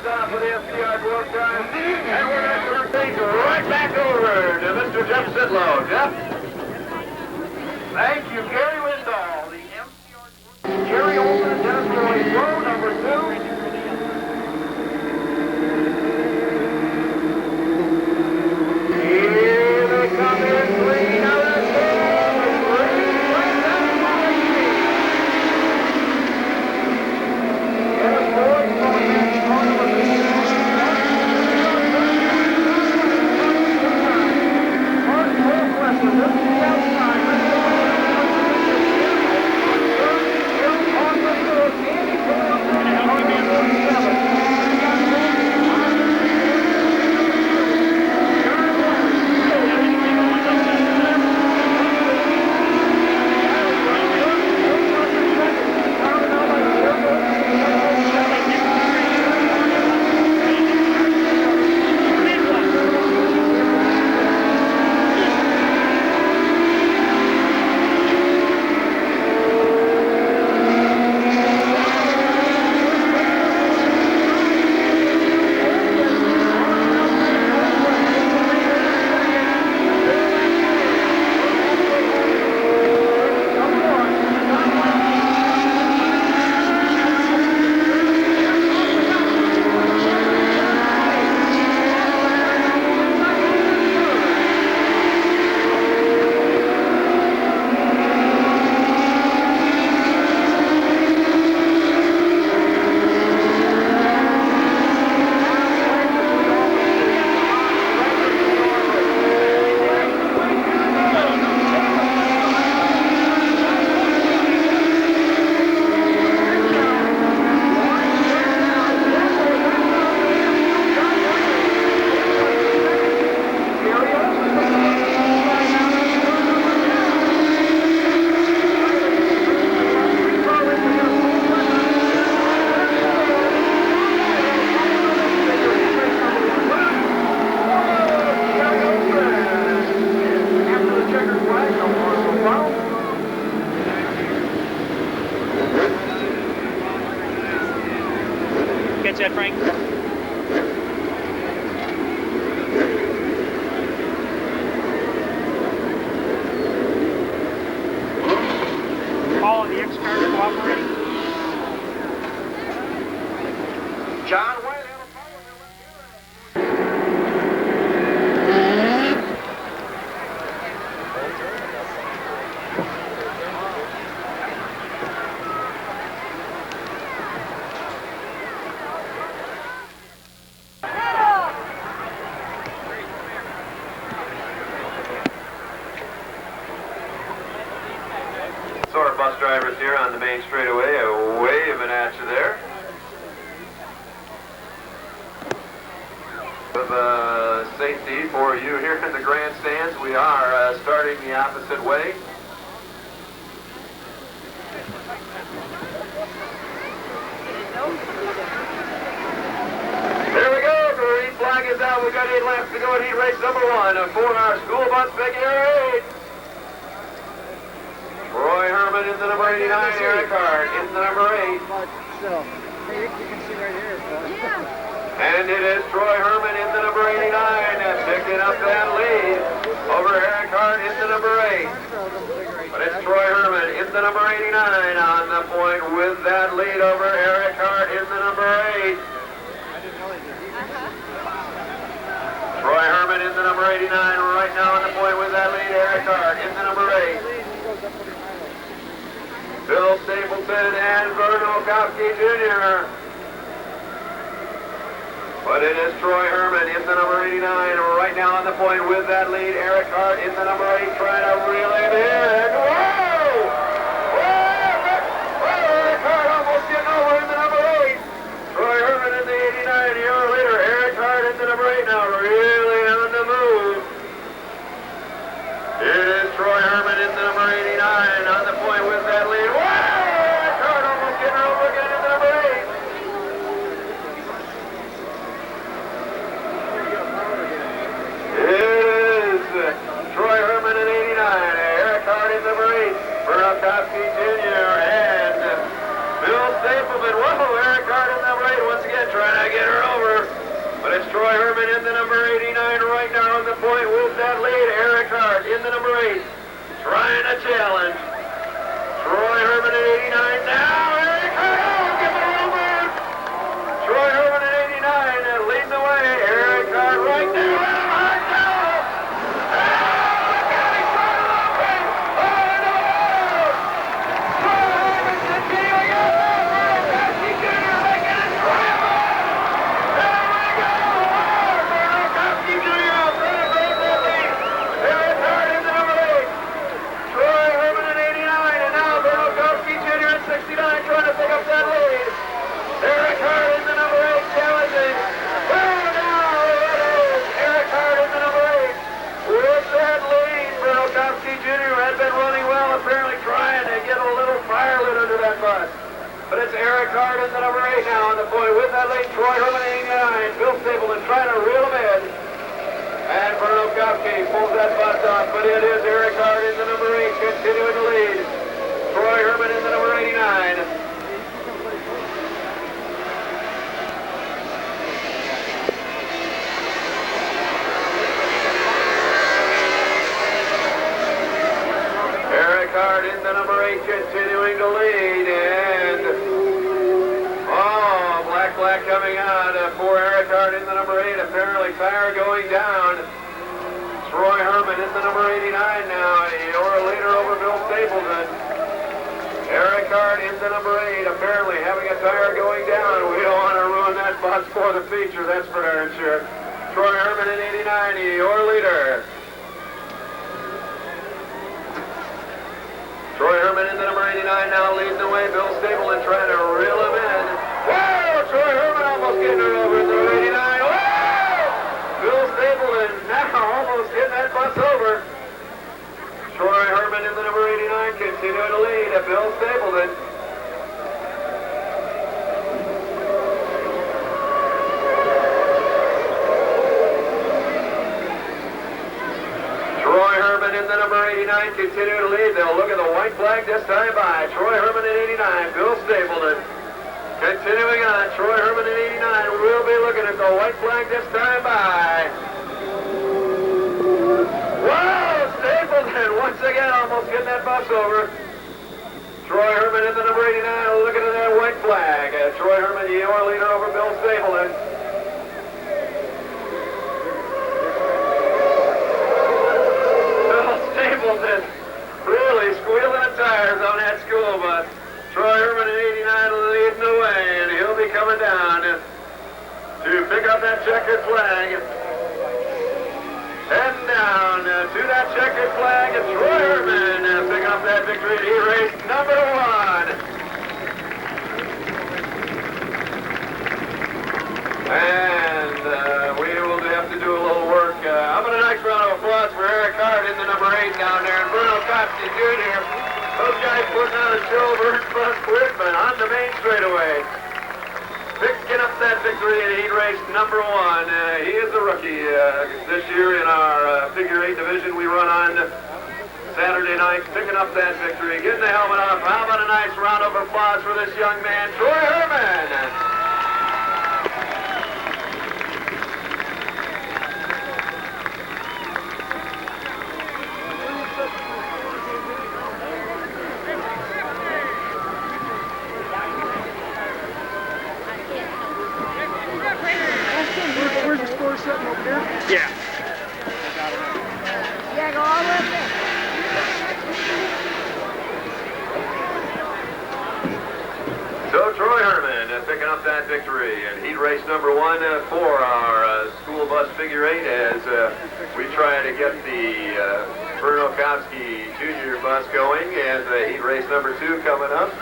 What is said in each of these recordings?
stop for the FDR dwarf time. And we're going to turn things right back over to Mr. Jeff Sidlow. Jeff? Thank you, Gary Lindahl, the MCR dwarf. Jerry Olson and Dennis Roy, row number 2. Here they come in, green out of the Catch that, Frank? All of the X-Cars cooperating. John White. Our bus drivers here on the main straightaway are waving at you there. With safety for you here in the grandstands, we are starting the opposite way. There we go, green flag is out. We've got 8 laps to go at heat race number 1, a 4-hour school bus figure 8. Roy Herman in the number 89, Eric Hart in the number 8. So, you can see right here. And it is Troy Herman in the number 89, picking up that lead over Eric Hart in the number 8. But it's Troy Herman in the number 89 on the point with that lead over Eric Hart in the number 8. Troy Herman in the number 89 right now on the point with that lead, Eric Hart in the number 8. Bill Stapleton and Vernon Kowski Jr. But it is Troy Herman in the number 89 right now on the point with that lead. Eric Hart in the number 8 trying to reel it in. Whoa! Whoa! Eric Hart almost getting over in the number 8. Troy Herman in the 89 a year later. Eric Hart in the number 8 now really on the move. It is Troy Herman in the number 89 on the point with that lead. Whoa! Eric Hart almost getting over again in the number 8. It is Troy Herman in 89. Eric Hart in number 8 Troy Herman in the number 89 right now on the point with that lead. Eric Hart in the number 8, trying to challenge. Troy Herman at 89 now. Eric Hart, oh, give it a little bit. Troy Herman at 89 leading the way. Eric Hart right there. Hart now. But it's Eric Hart in the number 8 now on the point with that lead. Troy Herman 89. Bill Stapleton trying to reel him in. And Bruno Kopke pulls that bus off, but it is Eric Hart in the number 8 continuing to lead. Troy Herman in the number 89. Eric Hart in the number 8 continuing to lead, and black coming out for Eric Hart in the number 8. Apparently tire going down. Troy Herman in the number 89 now. Your leader over Bill Stapleton. Eric Hart in the number 8. Apparently having a tire going down. We don't want to ruin that bus for the feature. That's for darn sure. Troy Herman in 89. Your leader. Troy Herman in the number 89 now leading the way. Bill Stapleton trying to reel him in. Whoa! Troy Herman almost getting her over at the 89. Whoa! Bill Stapleton now almost getting that bus over. Troy Herman in the number 89 continuing to lead at Bill Stapleton. Troy Herman in the number 89 continuing to lead. They'll look at the white flag this time by Troy Herman at 89. Bill Stapleton continuing on. Troy Herman at 89. We'll be looking at the white flag this time by. Whoa! Stapleton once again almost getting that bus over. Troy Herman in the number 89 looking at that white flag. Troy Herman, your leader over Bill Stapleton. Stapleton really squealing the tires on that school bus. Troy Herman at 89 leading the way, and he'll be coming down to pick up that checkered flag. Heading down to that checkered flag, and Troy Herman picking up that victory at E-Race number 1. And we will have to do a little work. How about a nice round of applause for Eric Hart in the number 8 down there, and Bruno Kopke Jr. Those guys putting on a show. Vern Bus quit, but on the main straightaway. Picking up that victory in heat race number 1. He is a rookie this year in our figure 8 division we run on Saturday night. Picking up that victory, getting the helmet off. How about a nice round of applause for this young man, Troy Herman. Where's the score sitting over here? Yeah. Yeah, go all the way up there. So Troy Herman picking up that victory in heat race number 1 for our school bus figure 8 as we try to get the Bruno Kopke Jr. bus going as heat race number 2 coming up.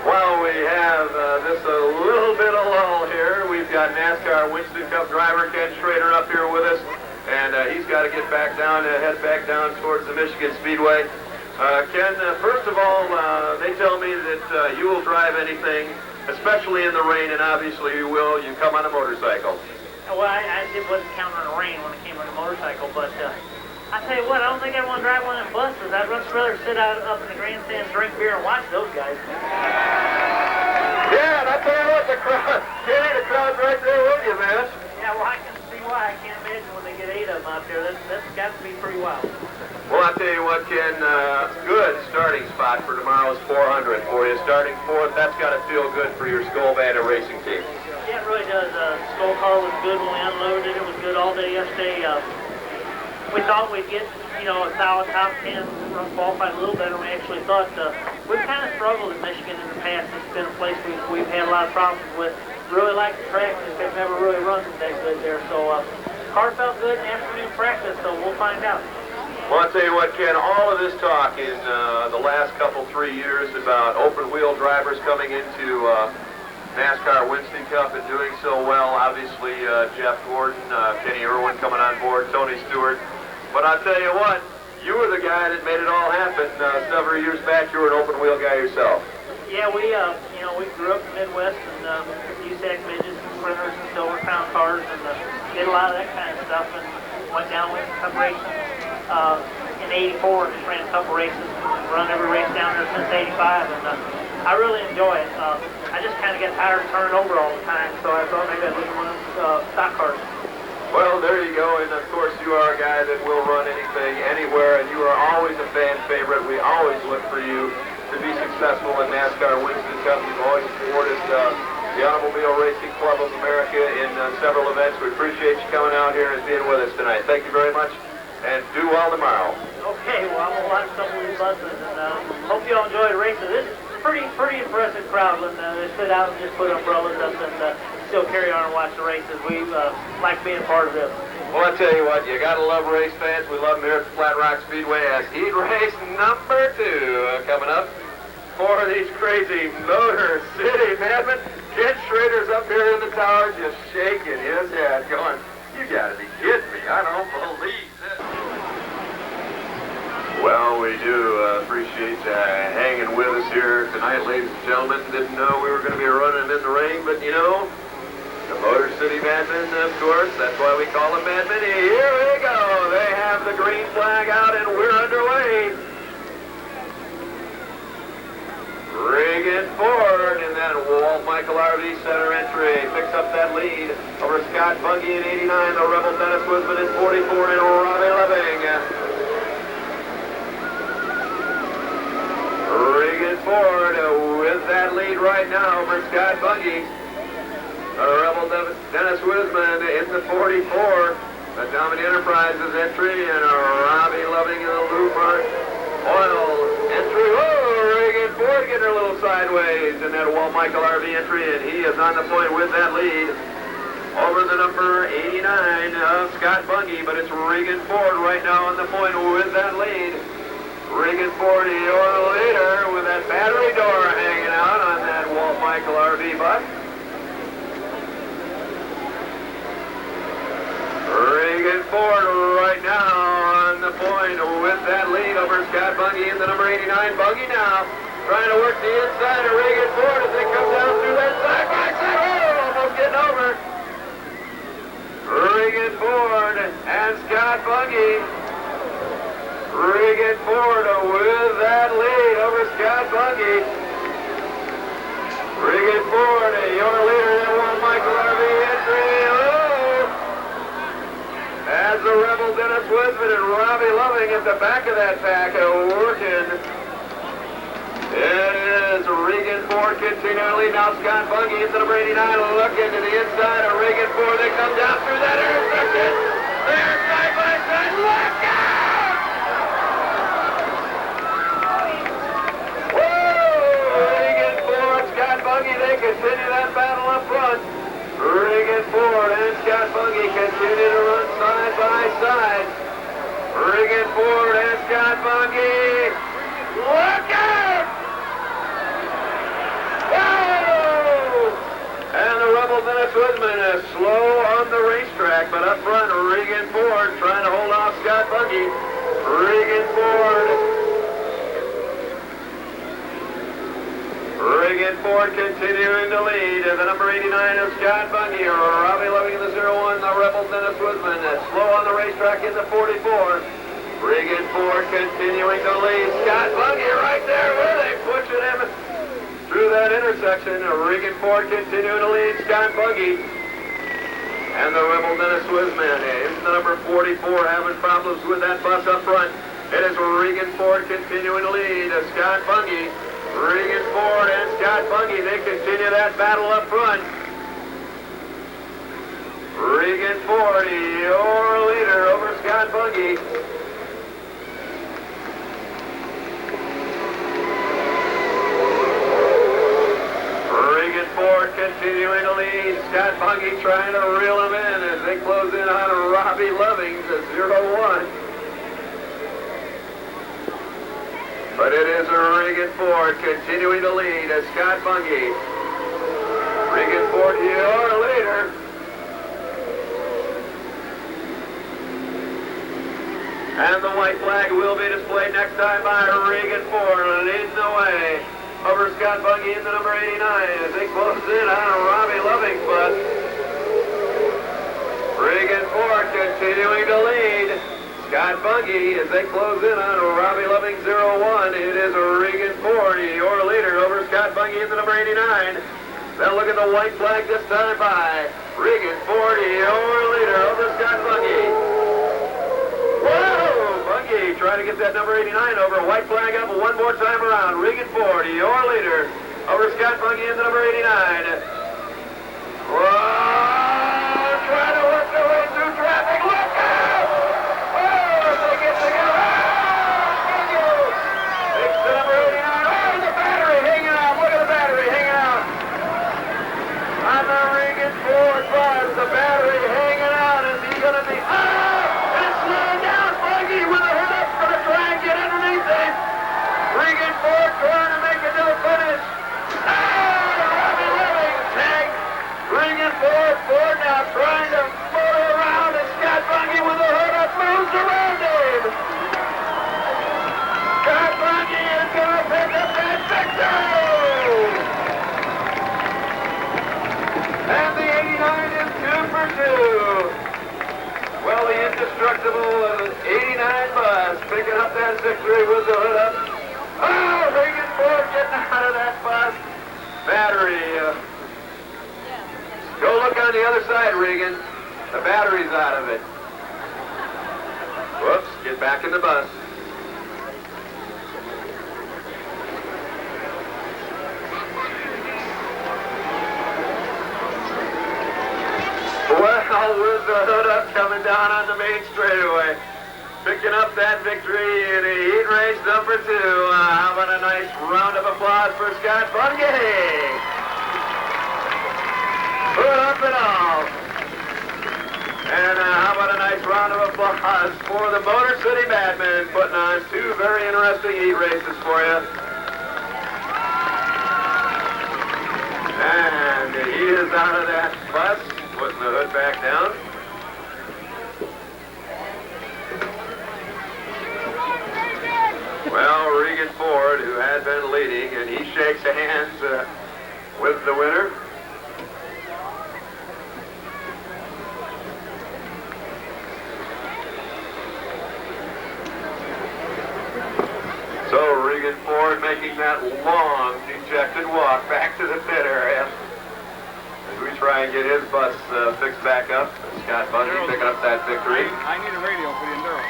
While we have this a little bit of lull here, we've got NASCAR Winston Cup driver Ken Schrader up here with us, and he's got to get back down, head back down towards the Michigan Speedway. Ken, first of all, they tell me that you will drive anything, especially in the rain, and obviously you will. You come on a motorcycle. Well, I wasn't counting on the rain when it came on the motorcycle, but I tell you what, I don't think I'd want to drive one of them buses. I'd much rather sit out up in the grandstands, drink beer, and watch those guys. Yeah, and I tell you what, the crowd. Kenny, the crowd's right there with you, man. Yeah, well, I can see why. I can't imagine when they get 8 of them out there. That's got to be pretty wild. Well, I'll tell you what, Ken, good starting spot for tomorrow's 400 for you. Starting fourth, that's got to feel good for your Skull Bandit racing team. Yeah, it really does. Skull car was good when we unloaded. It was good all day yesterday. We thought we'd get, a solid top 10, run qualified a little better. We actually thought we've kind of struggled in Michigan in the past. It's been a place we've had a lot of problems with. Really like the track, just they've never really run that good there. So car felt good in afternoon practice, so we'll find out. Well, I'll tell you what, Ken, all of this talk in the last 3 years about open-wheel drivers coming into NASCAR Winston Cup and doing so well. Obviously, Jeff Gordon, Kenny Irwin coming on board, Tony Stewart. But I'll tell you what, you were the guy that made it all happen. Several years back, you were an open-wheel guy yourself. Yeah, we grew up in the Midwest and USAC midgets and sprinters and silver crown cars and did a lot of that kind of stuff and went down with cup racing. In '84, just ran a couple races and run every race down there since '85, and I really enjoy it. I just kind of get tired of turning over all the time, so I thought maybe I'd look at one of them stock cars. Well, there you go, and of course you are a guy that will run anything, anywhere, and you are always a fan favorite. We always look for you to be successful in NASCAR Winston Cup. You've always supported the Automobile Racing Club of America in several events. We appreciate you coming out here and being with us tonight. Thank you very much, and do well tomorrow. Okay, well, I'm going to watch some of these buses, and hope you all enjoy the races. This is a pretty impressive crowd when they sit out and just put umbrellas up and still carry on and watch the races. We like being a part of this. Well, I tell you what, you got to love race fans. We love them here at the Flat Rock Speedway as heat race number 2 coming up for these crazy Motor City madmen. Ken Schrader's up here in the tower just shaking his head going, you got to be kidding me. I don't believe this. Well, we do appreciate hanging with us here tonight, ladies and gentlemen. Didn't know we were going to be running in the rain, but the Motor City Madmen, of course, that's why we call them Madmen. Here we go. They have the green flag out and we're underway. Regan Ford in that Walt Michael RV center entry picks up that lead over Scott Bungie in 89, the Rebel Dennis Wisman in 44, and Robbie Loving. Regan Ford with that lead right now over Scott Bungie. Rebel Dennis Wisman in the 44. The Dominant Enterprises entry and Robbie Loving in the Lou-Mark Oil entry. Oh, Regan Ford getting a little sideways in that Walt Michael RV entry, and he is on the point with that lead over the number 89 of Scott Bungie, but it's Regan Ford right now on the point with that lead. Regan Ford, your leader, with that battery door hanging out on that Walt Michael RV bus. Regan Ford right now on the point with that lead over Scott Bungie in the number 89. Bungie now trying to work the inside of Regan Ford as they come down through that side by side. Oh, almost getting over. Regan Ford and Scott Bungie. Regan Ford with that lead over Scott Bungie. Regan Ford, your leader in one Michael RV entry. As the Rebel Dennis Wisman and Robbie Loving at the back of that pack working. It is Regan Ford continually. Now Scott Bungie into number 89 looking to the inside of Regan Ford. They come down through that intersection. They're side by side. Look out! Woo! Regan Ford, Scott Bungie, they continue that battle up front. Regan Ford and Scott Bungie continue to run side by side. Regan Ford and Scott Bungie. Look out! Whoa! And the Rebel Dennis Wisman is slow on the racetrack, but up front, Regan Ford trying to hold off Scott Bungie. Regan Ford. Regan Ford continuing to lead. The number 89 is Scott Bungie. Robbie Loving in the 01. The Rebel Dennis Wisman slow on the racetrack in the 44. Regan Ford continuing to lead. Scott Bungie right there with him, pushing him through that intersection. Regan Ford continuing to lead Scott Buggy. And the Rebel Dennis Swissman is the number 44 having problems with that bus up front. It is Regan Ford continuing to lead Scott Buggy. Regan Ford and Scott Buggy, they continue that battle up front. Regan Ford, your leader over Scott Buggy. Regan Ford continuing to lead. Scott Buggy trying to reel him in as they close in on Robbie Lovings at 0-1. But it is Regan Ford continuing to lead as Scott Buggy. Regan Ford, your leader. And the white flag will be displayed next time by Regan Ford leading the way over Scott Buggy in the number 89 as they close in on Robbie Loving's bus. Regan Ford continuing to lead Scott Buggy as they close in on Robbie Loving 0-1. It is Regan Ford, your leader over Scott Buggy in the number 89. Now look at the white flag this time by Regan Ford, your leader over Scott Buggy. Whoa! Buggy trying to get that number 89 over. White flag up one more time around. Regan Ford, your leader over Scott Buggy in the number 89. Whoa! Trying to work their way through traffic. Look out! The battery hanging out. Is he going to be... Oh! And slowing down. Buggy with a hook going to try and get underneath him. Regan Ford trying to make it to the finish. Oh! Robbie Living tag. Regan Ford now trying to motor around, and Scott Buggy with a hook up moves around him. Scott Buggy is going to pick up that victory. And the 89 is 2 for 2. Well, the indestructible 89 bus picking up that victory with the hood up. Oh, Regan Ford getting out of that bus. Battery. Go look on the other side, Regan. The battery's out of it. Whoops, get back in the bus. Well, with the hood up coming down on the main straightaway. Picking up that victory in heat race number 2. How about a nice round of applause for Scott Buggy? Hood up and all. And how about a nice round of applause for the Motor City Badman putting on 2 very interesting heat races for you. And he is out of that bus. Putting the hood back down. Well, Regan Ford, who had been leading, and he shakes hands with the winner. So Regan Ford making that long, dejected walk back to the pit area. We try and get his bus fixed back up. Scott Buggy picking up that victory. I need a radio for the Enduro.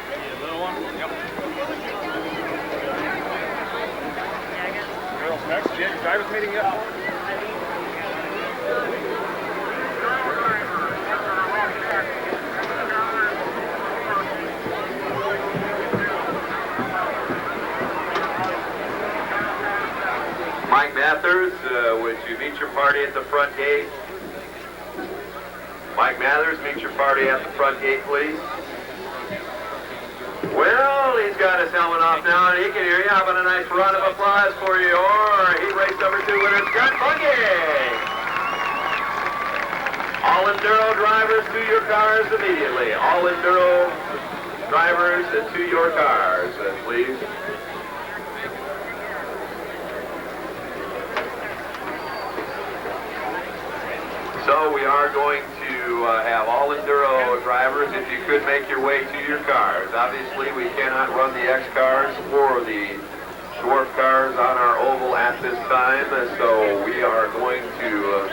Maybe a little one? Yep. Enduro specs? Yeah, your driver's meeting yet? Mike Mathers, would you meet your party at the front gate? Mike Mathers, meet your party at the front gate, please. Well, he's got his helmet off now, and he can hear you. How about a nice round of applause for your heat race number 2 winner, Scott Buggy? All Enduro drivers to your cars immediately. All Enduro drivers to your cars, please. So we are going to have all Enduro drivers, if you could make your way to your cars. Obviously, we cannot run the X cars or the dwarf cars on our oval at at this time, so we are going to,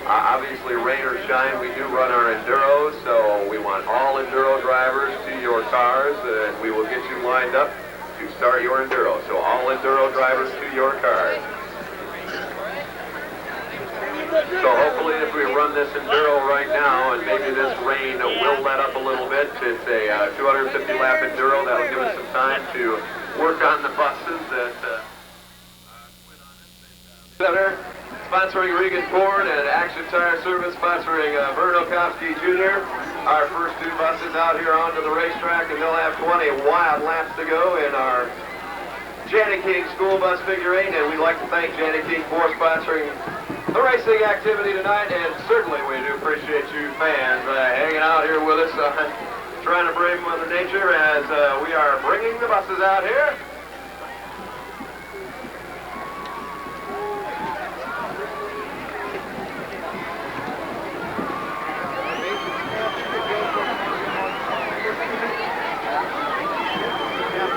obviously rain or shine, we do run our Enduros, so we want all Enduro drivers to your cars, and we will get you lined up to start your Enduro. So all Enduro drivers to your cars. So hopefully if we run this Enduro right now, and maybe this rain will let up a little bit, it's a 250 lap Enduro, that'll give us some time to work on the buses that Center, sponsoring Regan Ford, and Action Tire Service sponsoring Vern Okowski Jr. Our first two buses out here onto the racetrack, and they'll have 20 wild laps to go in our Janny King School Bus Figure 8, and we'd like to thank Janny King for sponsoring the racing activity tonight, and certainly we do appreciate you fans hanging out here with us, trying to brave Mother Nature as we are bringing the buses out here.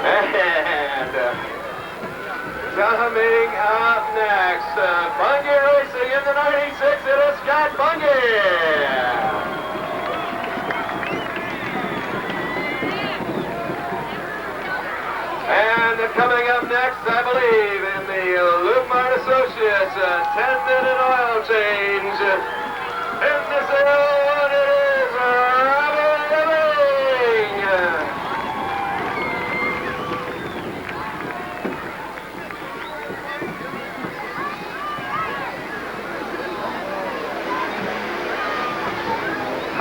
And coming up next, Bungie Racing in the 96, it is Scott Bungie. And coming up next, I believe, in the Luke Mart Associates, 10-minute oil change. In this one, it is Robbie Living.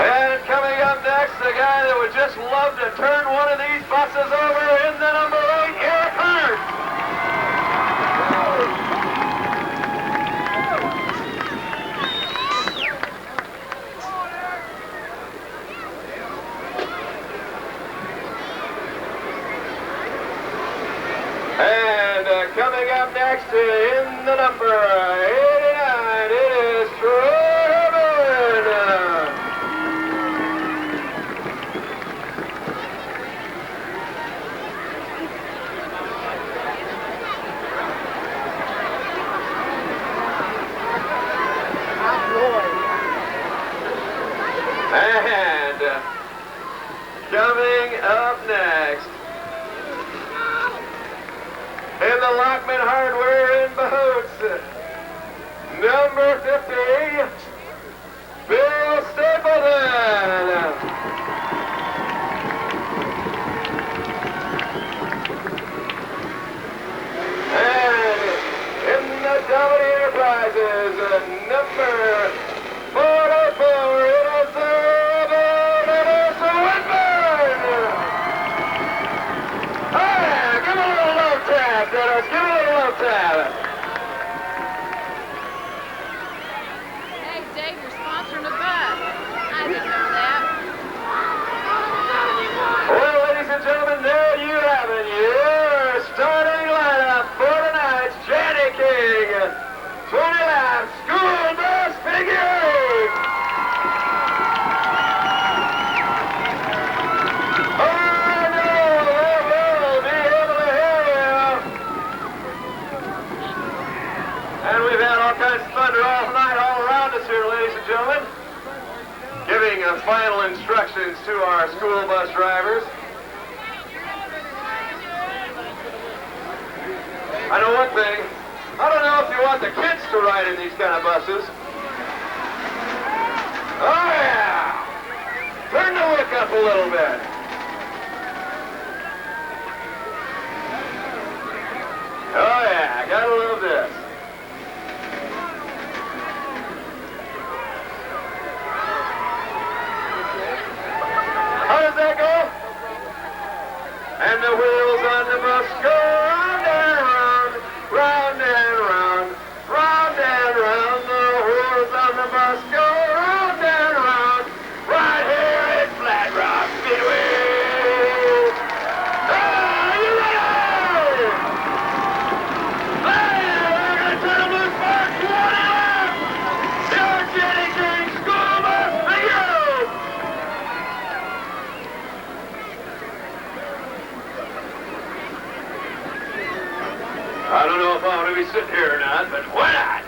And coming up next, the guy that would just love to turn one of these buses over in the number 8, Eric Hart. And coming up next in the number 89, it is Troy Herman. And coming up next, in the Lockman Hardware in Bahoots, number 50, Bill Stapleton. And in the Dominey Enterprises, number 44, it is Dennis Whitburn. Hey, give a little love tap, Dennis, give a little love tap. Hey, Dave, you're sponsoring the bus. I didn't know that. Well, ladies and gentlemen, there you have it. Your starting lineup for tonight's Janny King 20-lap school bus figure 8. Oh, no, we'll be able to hear you. And we've had all kinds of thunder all night all around us here, ladies and gentlemen. Giving final instructions to our school bus drivers. I know one thing. I don't know if you want the kids to ride in these kind of buses. Oh, yeah! Turn the wick up a little bit. Oh, yeah, gotta love this. How does that go? And the wheels on the bus go round and round, round and round, round and round. The wheels on the bus go round and round, right here at Flat Rock Speedway. Are you ready? Hey, not, but why not?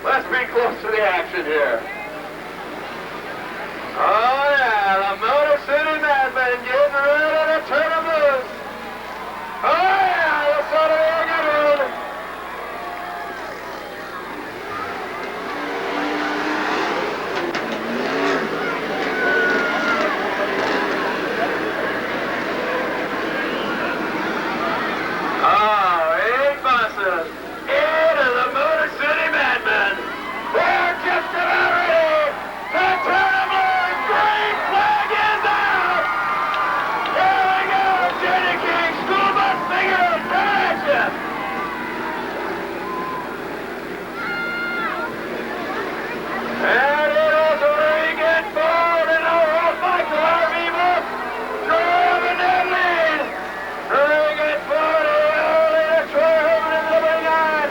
Let's be close to the action here. Oh yeah, the Motor City Madmen getting ready to turn them loose. Oh yeah, this ought to be a good one. Oh, 8 buses. 8 of the Motor City Madmen. They're just about ready to turn them loose. Green flag is out. Here we go. Jenny King, school bus figure, coming at you. And it is Regan Ford and a roll by RV bus. Driving that lead. Regan Ford, Troy Herman in the wing on.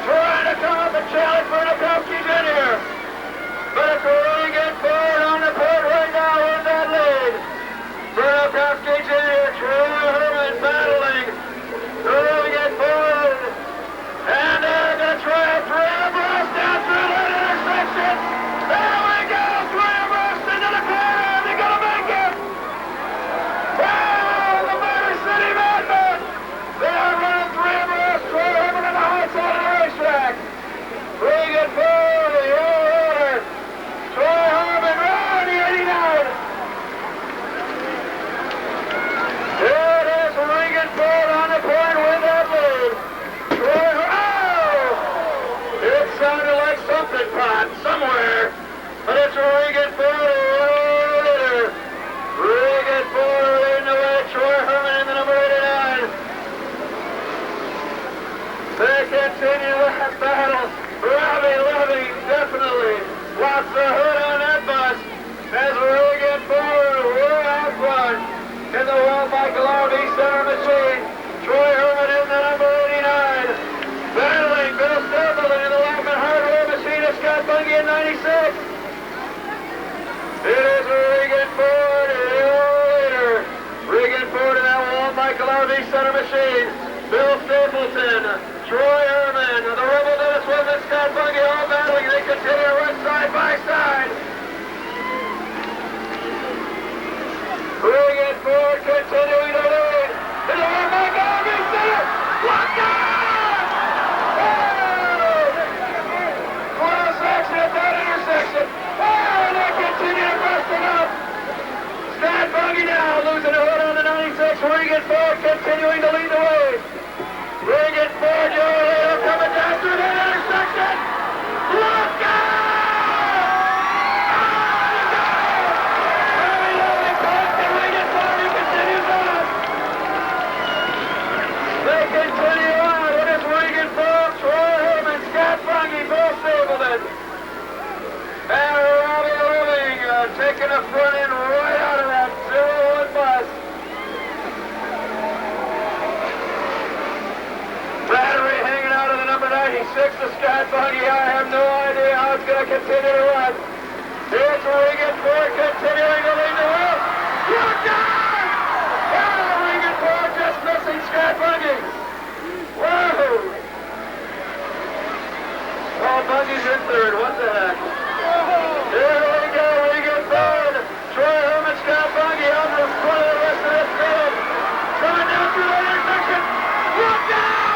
Trying to come up and challenge for the Kopke Jr. But it's Regan Ford on the port right now in that lead. Bruno Kopke Jr., Troy Herman battling. Regan Ford. And they're going to try a 3 abreast down through that intersection. There we go, 3 abreast into the corner. They're going to make it. Oh, the Motor City Madmen. They are running 3 abreast. Troy Herman on the high side of the racetrack. Regan Ford, the old order. Troy Herman around the 89. Here it is, Regan Ford on the point with that lead. Troy Herman, oh! It sounded like something pot somewhere, but it's Regan Ford, the old leader. Regan Ford leading the way, Troy Herman in the number 89. They continue that battle. Robbie Loving, definitely. Lots of hood on that bus. As Regan Ford way out front in the Well Michael RV Center machine. Troy Herman in the number 89. Battling Bill Stapleton in the Lockman Hardware machine of Scott Bungie in 96. It is Regan Ford, the old leader. Regan Ford in that Well Michael RV Center machine. Bill Stapleton, Troy Herman, the Rebel Dennis Wilson, Scott Bungie all battling. They continue to run side by side. Regan Ford continuing to lead. In the Well Michael RV Center. Lock out! Oh! Close action at that intersection. Oh, they continue to bust it up. Scott Bungie now losing a hood on the 96. Regan Ford continuing to lead the way. Regan Ford, your leader, coming down through that intersection. Look out! Very lovely punt, and Regan Ford, he continues on. They continue on. It is Regan Ford, Troy Herman, Scott Bungie, Bill Stapleton. And Robbie Living taking the front end right out of that 01 bus. Battery hanging out of the number 96 of Scott Bungie. I have no idea how it's going to continue to run. Here's Regan Ford continuing to lead the way. Look out! Oh, Regan Ford just missing Scott Bungie. Whoa! Oh, Bungie's in third. What the heck? Here we go, Regan Ford. Troy Herman, Scott Bungie on the front of the rest of this field. Coming down through that intersection. Look out!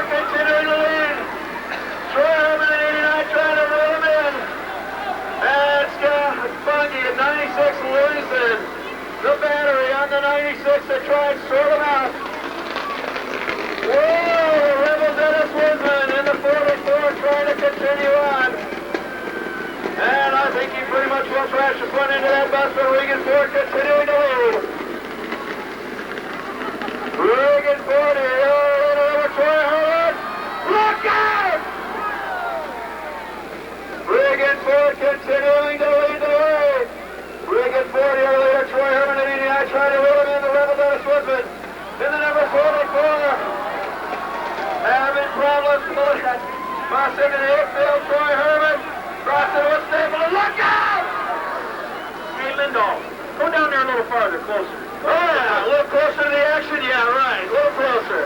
Continuing to lead. Troy Herman at 89 trying to reel him in. And Scott Bungie at 96 losing the battery on the 96 to try and sort him out. Whoa, Rebel Dennis Winsman in the 44 trying to continue on. And I think he pretty much will crash the front end of that bus, but Regan Ford continuing to lead. Regan Ford here over Troy Herman. Look out! continuing to lead the way. Riggin 40 earlier, Troy Herman at 89, trying to reel him in. The Rebel Dennis Woodman in the number 44. Having problems pulling that. Crossing in the infield, Troy Herman. Crossing with Stable, and look out! Hey, Lindahl, go down there a little farther, closer. Oh yeah, a little closer to the action, yeah, right, a little closer.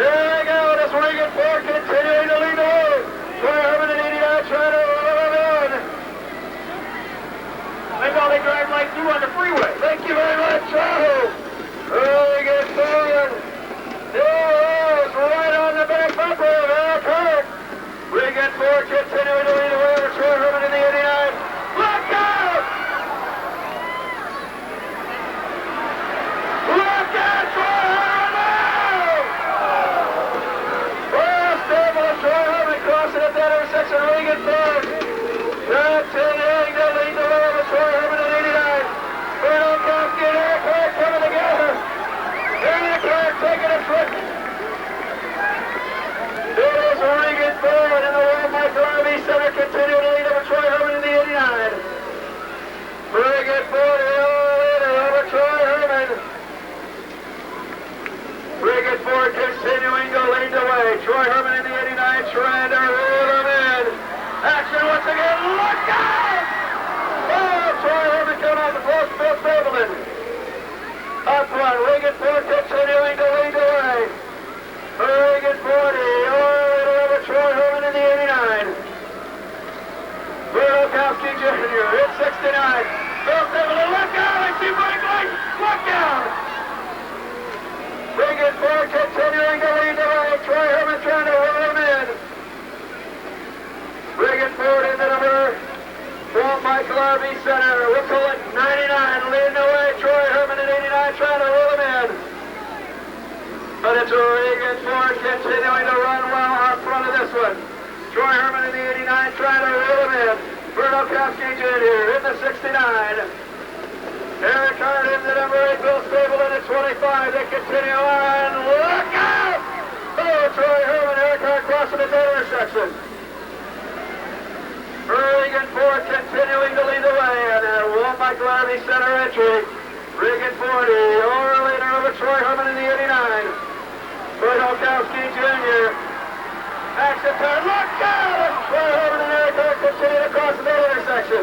There we go, this Riggin 4 continuing to lead the way. Troy Herman at 89 trying to reel him in. Lindahl, they drive like you on the freeway. Thank you very much, Joe. Early get forward. There is right on the back bumper of Eric Hart. Riggin 4 continuing to lead the way over Troy Herman in the 89. Look out! Look out, Troy Herman! Oh, stable of Troy Herman crossing at that intersection. Riggin 4 continuing to lead the way over Troy Herman in 89. Bernokowski and Eric Hart coming together. Eric Hart taking a trip. It is Riggin 4 in the World Michael RV Center continuing to lead over Troy Herman in the 89. Riggin 4 the leader over Troy Herman. Riggin 4 continuing to lead the way. Troy Herman in the 89 trying to reel him in. Action once again. Look out! Oh, Troy Herman coming off the post. Bill Stapleton. Up front, Riggin 4 continuing to lead the way. Riggin 40, over Troy Herman in the 89. Bernokowski Jr. in 69. Bill Stapleton, look out! I see brake lights! Look out! Riggin 4 continuing to lead the way. Troy Herman trying to reel him in. Riggin 4 in the number Walt Michael RV Center. We'll call it 99 leading the way. Troy Herman at 89 trying to reel him in. But it's Riggin 4 continuing to run well out front of this one. Troy Herman in the 89 trying to reel him in. Bernokowski Jr. in the 69. Eric Hart in the number 8. Bill Stapleton at 25. They continue on. Look out! Oh, Troy Herman, Eric Hart crossing at that intersection. Riggin 4 continuing to lead the way on that Walt Michael RV Center entry. Riggin 40, over leader over Troy Herman in the 89. Bernokowski Jr. Action turn, look out! Troy Herman and Eric Hart continue to cross that intersection.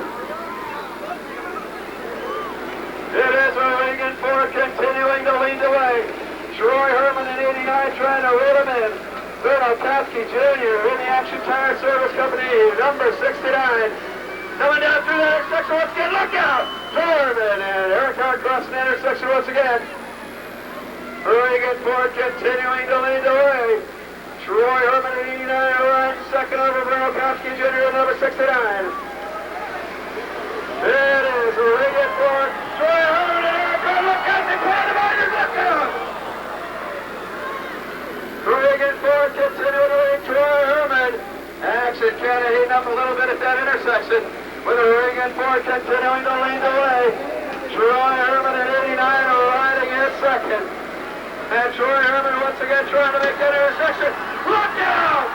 It is Riggin 4 continuing to lead the way. Troy Herman in 89 trying to reel him in. Bernokowski Jr. in the Action Tire Service Company, number 69. Coming down through that intersection once again, look out! Herman and Eric Hart crossing the intersection once again. Riggin 4 continuing to lead the way. Troy Herman at 89 right second over Bernokowski Jr. number 69. It is Riggin 4. Troy Herman and Eric Hart, look out! They play the minors, look out! Riggin 4 continuing to lead Troy Herman. Action kind of heating up a little bit at that intersection. With Riggin 4 continuing to lead the way. Troy Herman at 89 riding in second. And Troy Herman once again trying to make that intersection. Look out!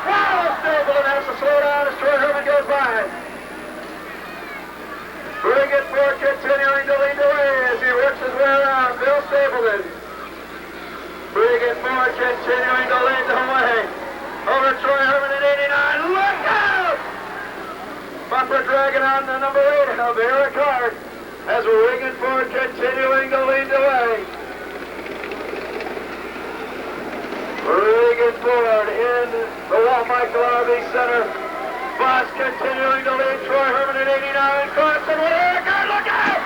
Wow, Stapleton has to slow down as Troy Herman goes by. Riggin 4 continuing to lead the way as he works his way around. Bill Stapleton. Riggin 4 continuing to lead the way. Over Troy Herman at 89. Look out! Bumper dragging on the number 8 of Eric Hart as Riggin 4 continuing to lead the way. Riggin 4 in the Walt Michael RV Center. Bus continuing to lead Troy Herman at 89. Carson with Eric Hart. Look out!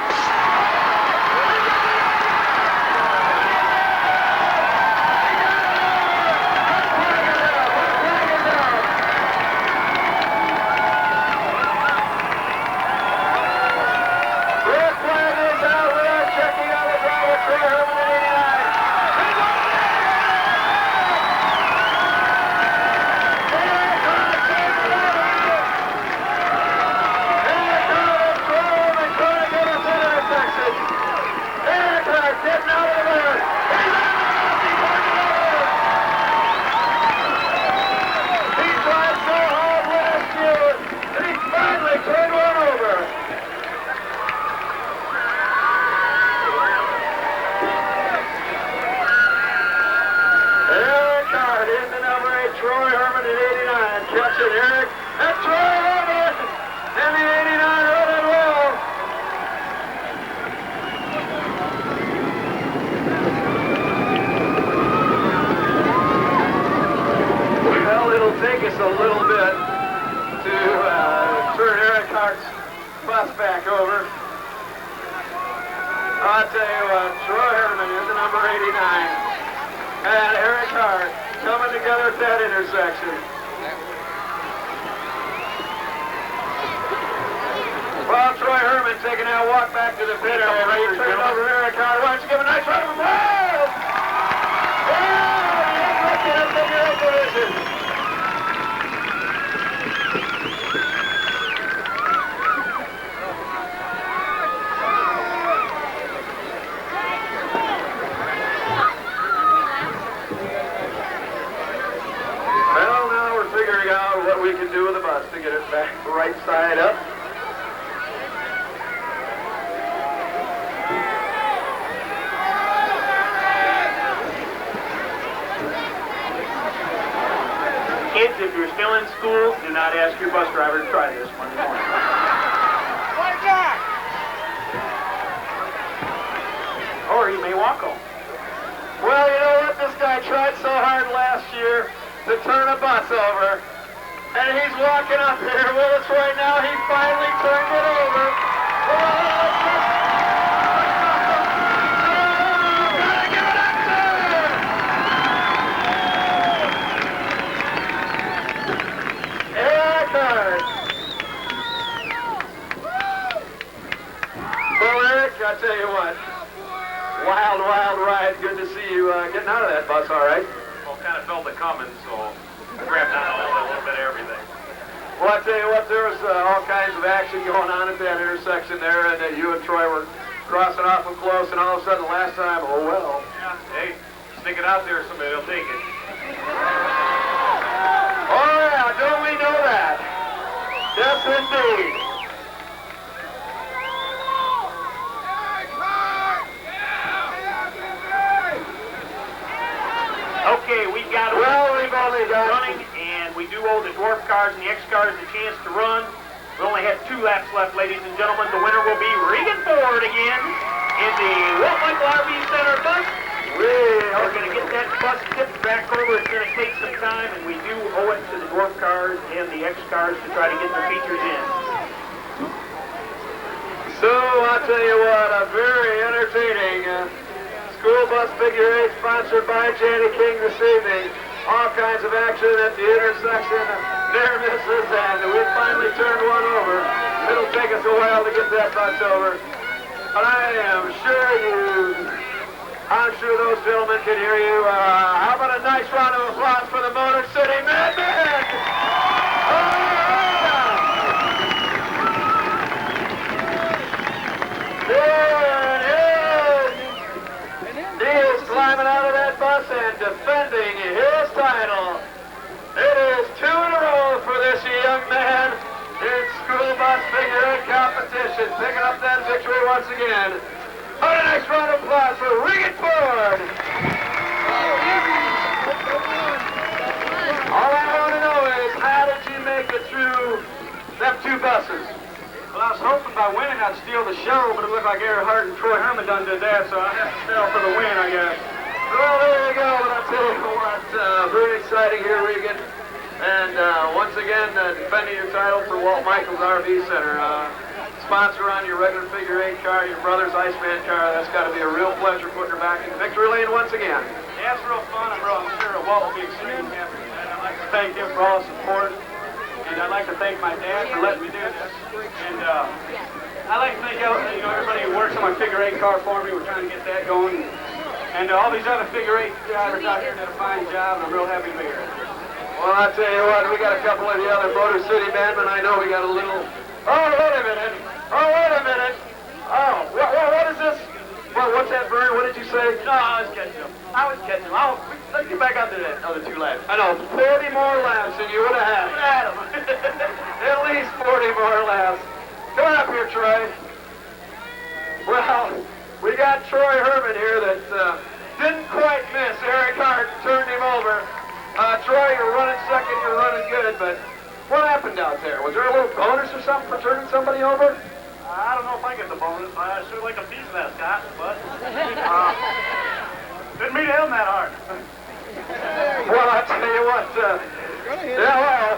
it, Eric. And Troy Herman in the 89 running well. Well, it'll take us a little bit to turn Eric Hart's bus back over. I'll tell you what, Troy Herman is the number 89, and Eric Hart coming together at that intersection. Well, Troy Herman taking that walk back to the pit area, turning over Eric Hart. Why don't you give a nice round of applause? Yeah, he's in the figure eight division. Figuring out what we can do with the bus to get it back right side up. Kids, if you're still in school, do not ask your bus driver to try this Monday morning. What that? Or you may walk home. Well, you know what? This guy tried so hard last year to turn a bus over, and he's walking up here with us right now. He finally turned it over. Gotta give it up to him! Eric Hart. Well, Eric, I tell you what, wild, wild ride. Good to see you getting out of that bus, all right? Kind of felt it coming, so I grabbed on a little bit of everything. Well, I tell you what, there was all kinds of action going on at that intersection there, and you and Troy were crossing off them close, and all of a sudden, last time, oh well. Yeah, hey, stick it out there, somebody will take it. Oh yeah, don't we know that? Yes, indeed. Okay, we've got we've only got running, and we do owe the dwarf cars and the X cars a chance to run. We only have 2 laps left, ladies and gentlemen. The winner will be Regan Ford again in the Walt Michael RV Center bus. We're going to get that bus tipped back over. It's going to take some time, and we do owe it to the dwarf cars and the X cars to try to get their features in. So, I'll tell you what, a very entertaining school bus figure eight sponsored by Janny King this evening. All kinds of action at the intersection, near misses, and we finally turned one over. It'll take us a while to get that bus over. But I'm sure those gentlemen can hear you. How about a nice round of applause for the Motor City Madmen? He is climbing out of that bus and defending his title. It is 2 in a row for this young man in school bus figure eight competition, picking up that victory once again. A nice round of applause for Regan Ford. All I want to know is, how did you make it through them 2 buses? Well, I was hoping by winning I'd steal the show, but it looked like Eric Hart and Troy Herman done did that, so I have to settle for the win, I guess. Well, there you go, and I'll tell you what, very exciting here, Regan. And once again, defending your title for Walt Michaels RV Center. Sponsor on your regular figure eight car, your brother's Iceman car. That's got to be a real pleasure putting her back in victory lane once again. Yeah, it's real fun. I'm sure Walt will be extremely happy. And I'd like to thank him for all the support. And I'd like to thank my dad for letting me do this. And I'd like to thank everybody who works on my figure eight car for me. We're trying to get that going. And all these other figure eight drivers out here did a fine job, and I'm real happy to be here. Well, I'll tell you what, we got a couple of the other Motor City Madmen. I know we got a little... Oh, wait a minute. Oh, what is this? What's that, Vern? What did you say? No, I was catching him. Let's get back out to that other 2 laps. I know, 40 more laps than you would have had. Adam. At least 40 more laps. Come on up here, Troy. Well, we got Troy Herman here that didn't quite miss. Eric Hart turned him over. Troy, you're running second, you're running good, but What happened out there? Was there a little bonus or something for turning somebody over? I don't know if I get the bonus. I sure like a piece of that, Scott, but didn't mean to hit him that hard. Well, I tell you what, yeah, well,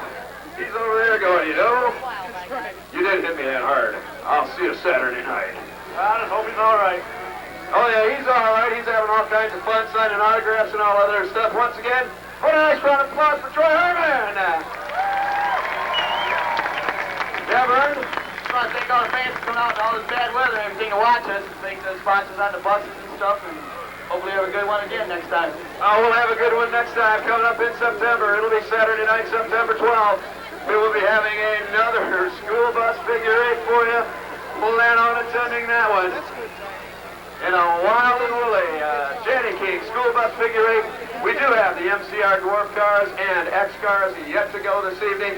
he's over there going, you know, you didn't hit me that hard. I'll see you Saturday night. I just hope he's all right. Oh, yeah, he's all right. He's having all kinds of fun signing autographs and all other stuff. Once again, what a nice round of applause for Troy Herman. Yeah, Vern? I want to thank all the fans for coming out in all this bad weather and everything to watch us. Thank the sponsors on the buses and stuff, and hopefully have a good one again next time. Oh, we'll have a good one next time coming up in September. It'll be Saturday night, September 12th. We will be having another school bus figure eight for you. Plan on attending that one. In a Wild and Woolly Jenny King school bus figure eight. We do have the MCR dwarf cars and X cars yet to go this evening.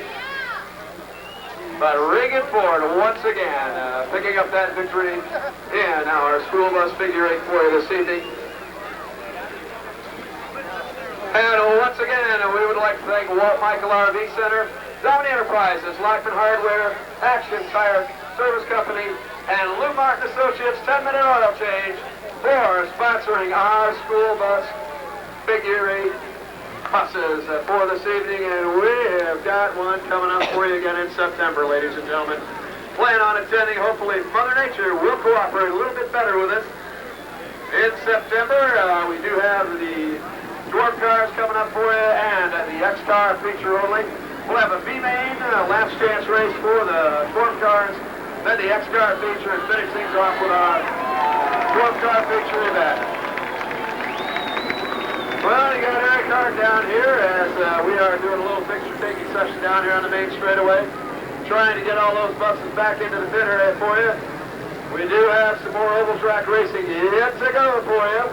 But Regan Ford once again picking up that victory in our school bus figure eight for you this evening. And once again, we would like to thank Walt Michael RV Center, Dominant Enterprises, Lockman Hardware, Action Tire Service Company, and Lou Martin Associates 10-minute oil change for sponsoring our school bus figure eight buses for this evening. And we have got one coming up for you again in September, ladies and gentlemen. Plan on attending. Hopefully Mother Nature will cooperate a little bit better with us. In September, we do have the dwarf cars coming up for you and the X-Car feature only. We'll have a B-Main last chance race for the dwarf cars, then the X-Car feature, and finish things off with our dwarf car feature event. Well, you got Eric Hart down here as we are doing a little picture-taking session down here on the main straightaway, trying to get all those buses back into the pit area for you. We do have some more oval track racing yet to go for you.